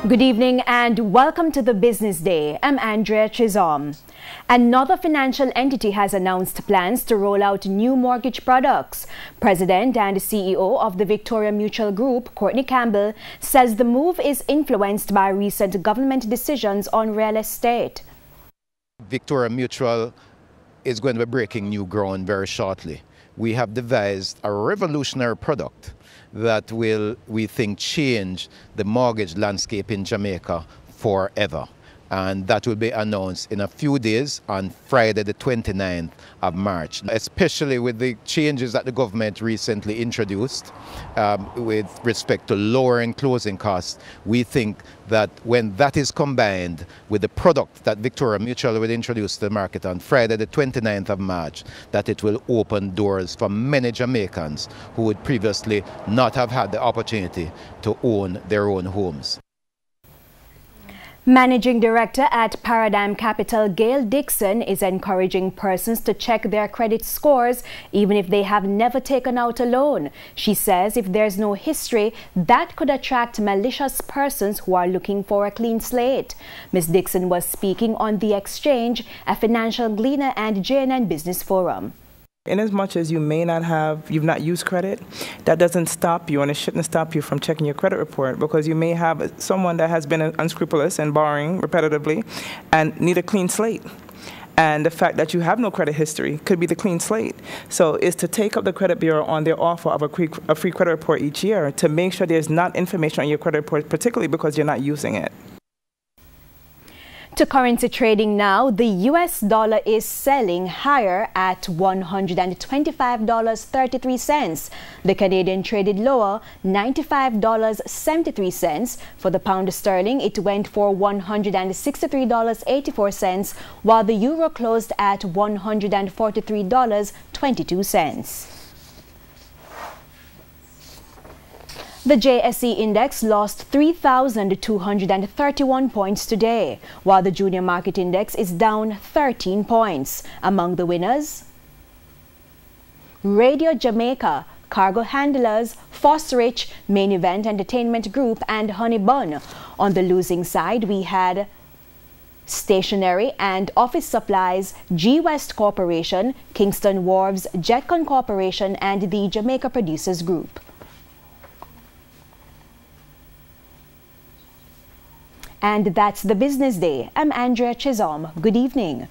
Good evening and welcome to the Business Day. I'm Andrea Chisholm. Another financial entity has announced plans to roll out new mortgage products. President and CEO of the Victoria Mutual Group, Courtney Campbell, says the move is influenced by recent government decisions on real estate. Victoria Mutual is going to be breaking new ground very shortly. We have devised a revolutionary product that will, we think, change the mortgage landscape in Jamaica forever. And that will be announced in a few days on Friday the 29th of March. Especially with the changes that the government recently introduced with respect to lowering closing costs, we think that when that is combined with the product that Victoria Mutual will introduce to the market on Friday the 29th of March, that it will open doors for many Jamaicans who would previously not have had the opportunity to own their own homes. Managing Director at Paradigm Capital, Gail Dixon, is encouraging persons to check their credit scores even if they have never taken out a loan. She says if there's no history, that could attract malicious persons who are looking for a clean slate. Ms. Dixon was speaking on The Exchange, a Financial Gleaner and JNN Business Forum. In as much as you've not used credit, that doesn't stop you, and it shouldn't stop you from checking your credit report, because you may have someone that has been unscrupulous and borrowing repetitively and need a clean slate. And the fact that you have no credit history could be the clean slate. So it's to take up the credit bureau on their offer of a free credit report each year to make sure there's not information on your credit report, particularly because you're not using it. To currency trading now, the US dollar is selling higher at $125.33. The Canadian traded lower, $95.73. For the pound sterling, it went for $163.84, while the euro closed at $143.22. The JSE index lost 3,231 points today, while the junior market index is down 13 points. Among the winners, Radio Jamaica, Cargo Handlers, Fosrich, Main Event Entertainment Group, and Honey Bun. On the losing side, we had Stationery and Office Supplies, G West Corporation, Kingston Wharves, Jetcon Corporation, and the Jamaica Producers Group. And that's the Business Day. I'm Andrea Chisholm. Good evening.